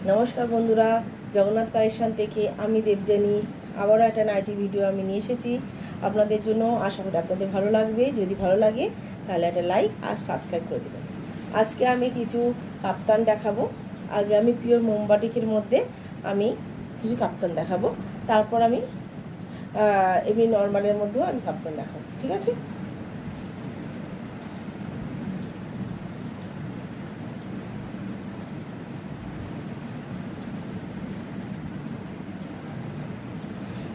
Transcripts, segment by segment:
নমস্কার বন্ধুরা, জগন্নাথ কালেকশন থেকে আমি দেবযানী আবারও একটা নাইটি ভিডিও আমি নিয়ে এসেছি আপনাদের জন্য। আশা করি আপনাদের ভালো লাগবে। যদি ভালো লাগে তাহলে একটা লাইক আর সাবস্ক্রাইব করে দেবেন। আজকে আমি কিছু কাপ্তান দেখাবো। আগে আমি পিওর মোমবাটিকের মধ্যে আমি কিছু কাপ্তান দেখাবো, তারপর আমি এমনি নর্মালের মধ্যেও আমি কাপ্তান দেখাবো, ঠিক আছে?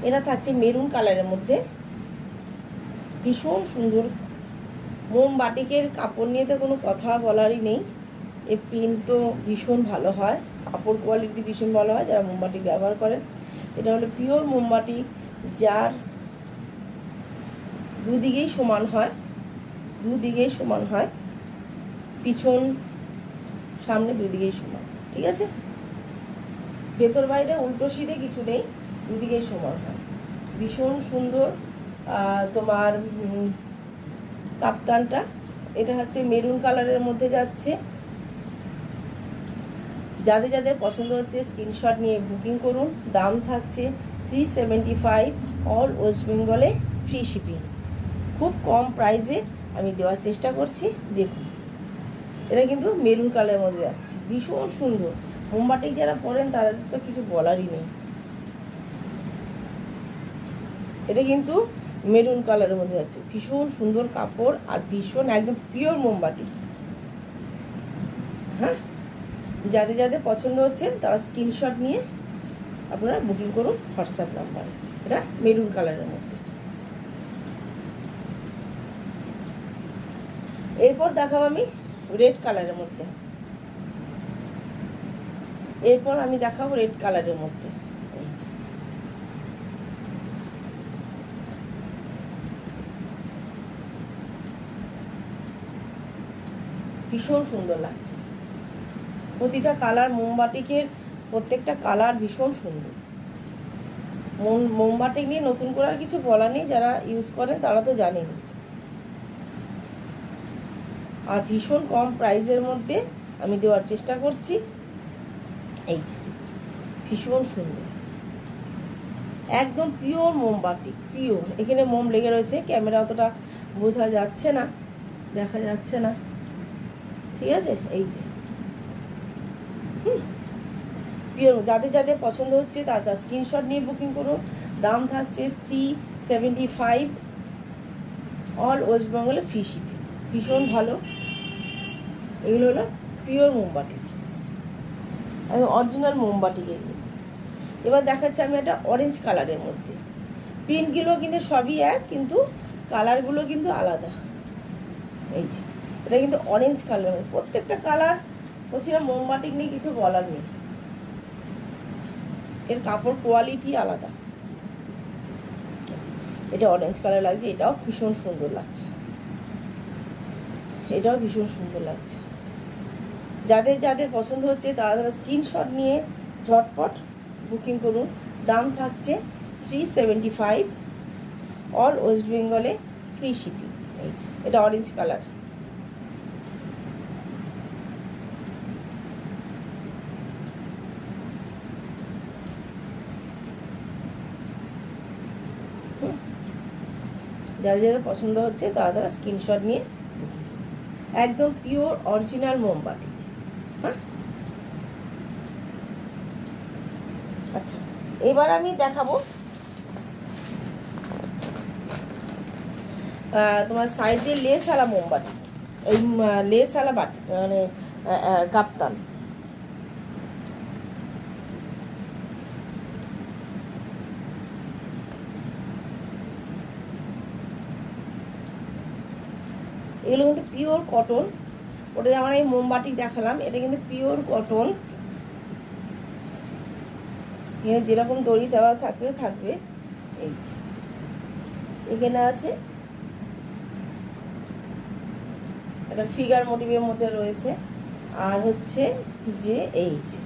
এরা থাকছে মেরুন কালারের মধ্যে, ভীষণ সুন্দর। মোমবাটিকের কাপড় নিয়ে তো কোনো কথা বলারই নেই। এই প্রিন্ট তো ভীষণ ভালো হয়, কাপড় কোয়ালিটি ভীষণ ভালো হয় যারা মোমবাটিক ব্যবহার করেন। এটা হলো পিওর মোমবাটিক, যার দুদিকেই সমান হয়, দুদিকেই সমান হয়, পিছন সামনে দুদিকেই সমান, ঠিক আছে? ভেতর বাইরে উল্টো সিধে কিছু নেই, দুদিকেই সমান হয়। ভীষণ সুন্দর তোমার কাপ্তানটা। এটা হচ্ছে মেরুন কালারের মধ্যে যাচ্ছে। যাদের যাদের পছন্দ হচ্ছে স্ক্রিনশট নিয়ে বুকিং করুন। দাম থাকছে 375, অল ওয়েস্ট বেঙ্গলে ফ্রি শিপিং। খুব কম প্রাইসে আমি দেওয়ার চেষ্টা করছি। দেখুন, এটা কিন্তু মেরুন কালারের মধ্যে যাচ্ছে, ভীষণ সুন্দর। মোমবাটিক যারা পরেন তাদের তো কিছু বলারই নেই। এটা কিন্তু মেরুন কালারের মধ্যে যাচ্ছে, ভীষণ সুন্দর কাপড় আর ভীষণ একদম পিওর মোমবাটিক। হ্যাঁ, যাদের যাদের পছন্দ হচ্ছে তারা স্ক্রিনশট নিয়ে আপনারা বুকিং করুন হোয়াটসঅ্যাপ নাম্বারে। এটা মেরুন কালারের মধ্যে। এরপর দেখাবো আমি রেড কালারের মধ্যে। এরপর আমি দেখাবো রেড কালারের মধ্যে। ভীষণ সুন্দর লাগছে প্রতিটা কালার। মোমবাটিকের প্রত্যেকটা কালার ভীষণ সুন্দর। মোমবাটিক নিয়ে নতুন করে আর কিছু বলা নেই, যারা ইউজ করেন তারা তো জানেন। আর ভীষণ কম প্রাইসের মধ্যে আমি দেওয়ার চেষ্টা করছি। এই যে ভীষণ সুন্দর, একদম পিওর মোমবাটিক, পিওর। এখানে মোম লেগে রয়েছে, ক্যামেরা অতটা বোঝা যাচ্ছে না, দেখা যাচ্ছে না, ঠিক আছে? এই যে পিওর। যাদের যাদের পছন্দ হচ্ছে তারা স্ক্রিনশট নিয়ে বুকিং করুন। দাম থাকছে 375, অল ওয়েস্ট বেঙ্গলে ফ্রি শিপিং। ভীষণ ভালো। এগুলো হলো পিওর মোমবাটিক, অরিজিনাল মোমবাটিক এগুলো। এবার দেখাচ্ছে আমি একটা অরেঞ্জ কালারের মধ্যে। প্রিন্টগুলো কিন্তু সবই এক, কিন্তু কালারগুলো কিন্তু আলাদা। এই যে এটা কিন্তু অরেঞ্জ কালার। প্রত্যেকটা কালার বলছিলাম মোমবাটিক নিয়ে কিছু বলার নেই, এর কাপড় কোয়ালিটি আলাদা। এটা অরেঞ্জ কালার লাগছে, এটাও ভীষণ সুন্দর লাগছে, এটাও ভীষণ সুন্দর লাগছে। যাদের যাদের পছন্দ হচ্ছে তারা তারা স্ক্রিনশট নিয়ে ঝটপট বুকিং করুন। দাম থাকছে 375, অল ওয়েস্ট বেঙ্গলে ফ্রি শিপিং। এই যে এটা অরেঞ্জ কালার। যাদের যাদের পছন্দ হচ্ছে তারা তারা স্ক্রিনশট নিয়ে একদম পিওর অরিজিনাল মোমবাটিক। হ্যাঁ, আচ্ছা, এবার আমি দেখাবো তোমার সাইডে লেসওয়ালা মোমবাটি। এই লেসওয়ালা বাটি মানে কাপ্তান। এগুলো কিন্তু পিওর কটন। ওটা যেমন এই মোমবাটি দেখালাম, এটা কিন্তু পিওর কটন। এখানে যেরকম দড়ি দেওয়া থাকবে থাকবে। এই যে এখানে আছে একটা ফিগার মোটিভের মধ্যে রয়েছে। আর হচ্ছে যে এই যে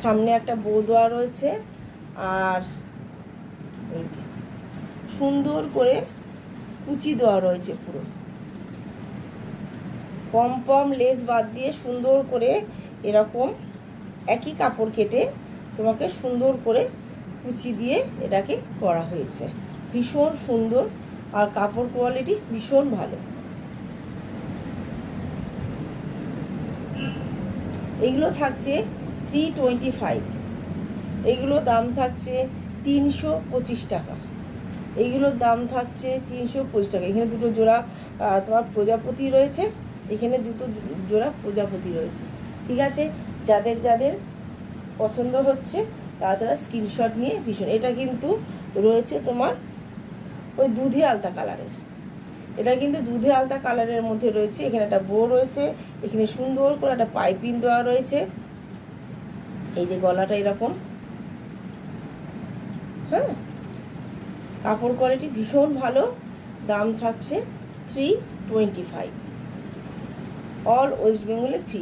সামনে একটা বো দেওয়া রয়েছে। আর এই যে সুন্দর করে কুচি দেওয়া রয়েছে, পুরো পম পম লেস বাদ দিয়ে সুন্দর করে এরকম একই কাপড় কেটে তোমাকে সুন্দর করে কুচি দিয়ে এটাকে করা হয়েছে। ভীষণ সুন্দর আর কাপড় কোয়ালিটি ভীষণ ভালো। এইগুলো থাকছে 325, এইগুলো দাম থাকছে 325 টাকা, এইগুলোর দাম থাকছে 325 টাকা। এখানে দুটো জোড়া তোমার প্রজাপতি রয়েছে, এখানে দুটো জোড়া প্রজাপতি রয়েছে। ঠিক আছে, যাদের যাদের পছন্দ হচ্ছে তারা স্ক্রিনশট নিয়ে ভীষণ। এটা কিন্তু রয়েছে তোমার ওই দুধে আলতা কালারের, এটা কিন্তু দুধে আলতা কালারের মধ্যে রয়েছে। এখানে একটা বো রয়েছে, এখানে সুন্দর করে একটা পাইপিং দেওয়া রয়েছে। এই যে গলাটা এরকম, হ্যাঁ, কাপড় কোয়ালিটি ভীষণ ভালো। দাম থাকছে 325, অল ওয়েস্ট বেঙ্গলে ফ্রি।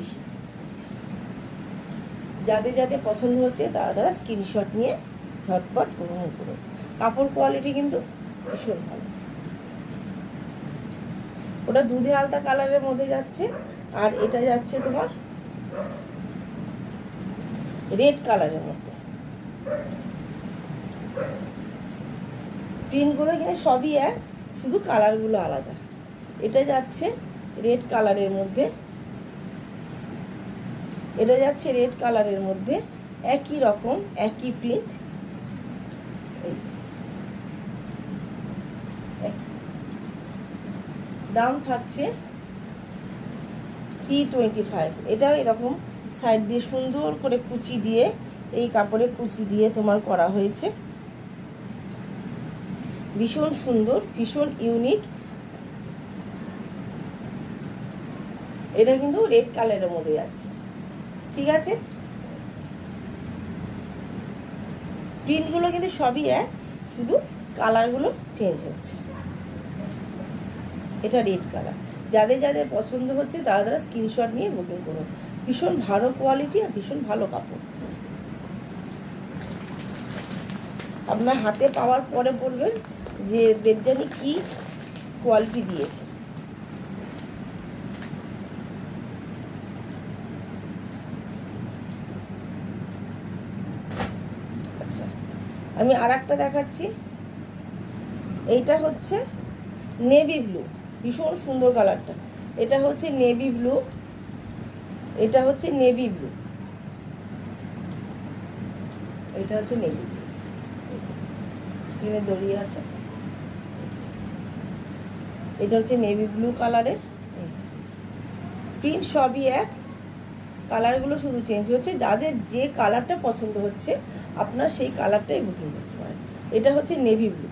যাদের যাদের পছন্দ হচ্ছে তারা স্ক্রিনশট নিয়ে ঝটপট গ্রহণ করুন। কাপড় কোয়ালিটি কিন্তু ভীষণ ভালো। ওটা দুধে আলতা কালারের মধ্যে যাচ্ছে, আর এটা যাচ্ছে তোমার রেড কালারের মধ্যে। প্রিন্টগুলো এখানে সবই এক, শুধু কালারগুলো আলাদা। এটা যাচ্ছে রেড কালারের মধ্যে, এটা যাচ্ছে রেড কালারের মধ্যে, একই রকম একই প্রিন্ট। এই দাম থাকছে 325। এটা এরকম সাইড দিয়ে সুন্দর করে কুচি দিয়ে, এই কাপড়ে কুচি দিয়ে তোমার করা হয়েছে। ভীষণ সুন্দর, ভীষণ ইউনিক। এটা কিন্তু রেড কালারের মধ্যে যাচ্ছে। ঠিক আছে, প্রিন্টগুলো কিন্তু সবই এক, শুধু কালারগুলো চেঞ্জ হচ্ছে। এটা রেড কালার। যাদের যাদের পছন্দ হচ্ছে তারা স্ক্রিনশট নিয়ে বুকিং করুন। ভীষণ ভালো কোয়ালিটি আর ভীষণ ভালো কাপড়। আপনার হাতে পাওয়ার পরে বলবেন যে দেবযানী কি কোয়ালিটি দিয়েছে। আচ্ছা, আমি আর একটা দেখাচ্ছি। এইটা হচ্ছে নেভি ব্লু, ভীষণ সুন্দর কালারটা। এটা হচ্ছে নেভি ব্লু, এটা হচ্ছে নেভি ব্লু, এটা হচ্ছে নেভি ব্লু। এখানে দড়ি আছে। এটা হচ্ছে নেভি ব্লু কালারের। প্রিন্ট সবই এক, কালারগুলো শুধু চেঞ্জ হচ্ছে। যাদের যে কালারটা পছন্দ হচ্ছে আপনার সেই কালারটাই বুকিং করতে পারেন। এটা হচ্ছে নেভি ব্লু।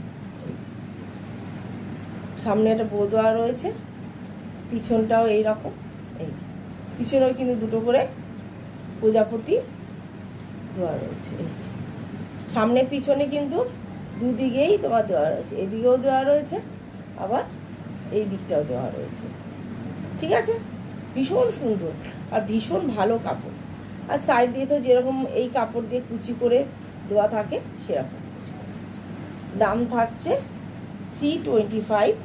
সামনে একটা বো দেওয়া রয়েছে, পিছনটাও এইরকম। এই যে পিছনেও কিন্তু দুটো করে প্রজাপতি দেওয়া রয়েছে। এই যে সামনে পিছনে কিন্তু দুদিকেই তোমার দেওয়া রয়েছে, এদিকেও দেওয়া রয়েছে, আবার এই দিকটাও দেওয়া রয়েছে। ঠিক আছে, ভীষণ সুন্দর আর ভীষণ ভালো কাপড়। আর সাইড দিয়ে তো যেরকম এই কাপড় দিয়ে কুচি করে দেওয়া থাকে সেরকম। দাম থাকছে 325,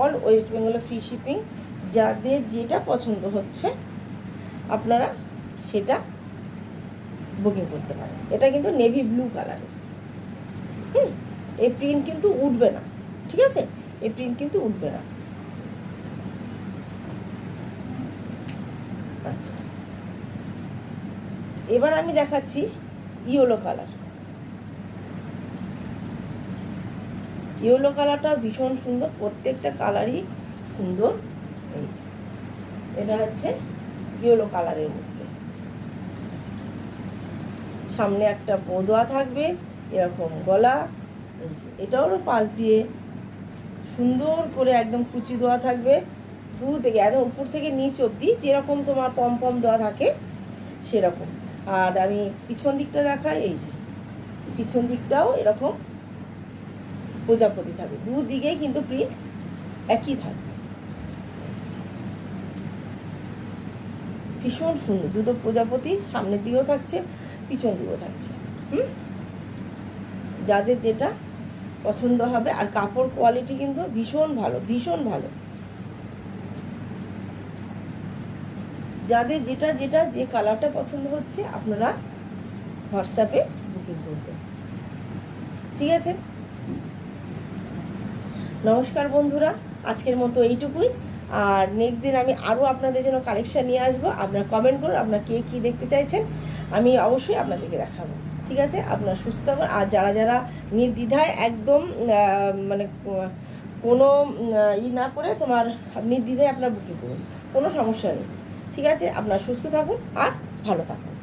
অল ওয়েস্ট বেঙ্গলে ফ্রি শিপিং। যাদের যেটা পছন্দ হচ্ছে আপনারা সেটা বুকিং করতে পারেন। এটা কিন্তু নেভি ব্লু কালারের। এই প্রিন্ট কিন্তু উঠবে না। ঠিক আছে, এই প্রিন্ট কিন্তু উঠবে না। আচ্ছা, এবার আমি দেখাচ্ছি ইয়েলো কালার। ইয়েলো কালারটা ভীষণ সুন্দর, প্রত্যেকটা কালারই সুন্দর। এই যে এটা হচ্ছে ইয়েলো কালারের মধ্যে, সামনে একটা বো দেওয়া থাকবে, এরকম গলা। এই যে এটাও পাশ দিয়ে সুন্দর করে একদম কুচি দেওয়া থাকবে, দু থেকে একদম উপর থেকে নিচ অবধি যেরকম তোমার পম পম দেওয়া থাকে সেরকম। আর আমি পিছন দিকটা দেখাই। এই যে পিছন দিকটাও এরকম প্রজাপতি থাকবে, দুদিকেই কিন্তু প্রিন্ট একই থাকবে। ভীষণ সুন্দর, দুটো প্রজাপতি সামনের দিকেও থাকছে, পিছন দিকেও থাকছে। যাদের যেটা পছন্দ হবে। আর কাপড় কোয়ালিটি কিন্তু ভীষণ ভালো, ভীষণ ভালো। যাদের যেটা যেটা যে কালারটা পছন্দ হচ্ছে আপনারা হোয়াটসঅ্যাপে বুকিং করবেন। ঠিক আছে, নমস্কার বন্ধুরা, আজকের মতো এইটুকুই। আর নেক্সট দিন আমি আরও আপনাদের জন্য কালেকশান নিয়ে আসবো। আপনারা কমেন্ট করুন আপনারা কে কী দেখতে চাইছেন, আমি অবশ্যই আপনাদেরকে দেখাবো। ঠিক আছে, আপনারা সুস্থ থাকুন। আর যারা যারা নির্দ্বিধায় একদম মানে কোনো না করে তোমার নির্দ্বিধায় আপনারা বুকিং করুন, কোনো সমস্যা নেই। ঠিক আছে, আপনারা সুস্থ থাকুন আর ভালো থাকুন।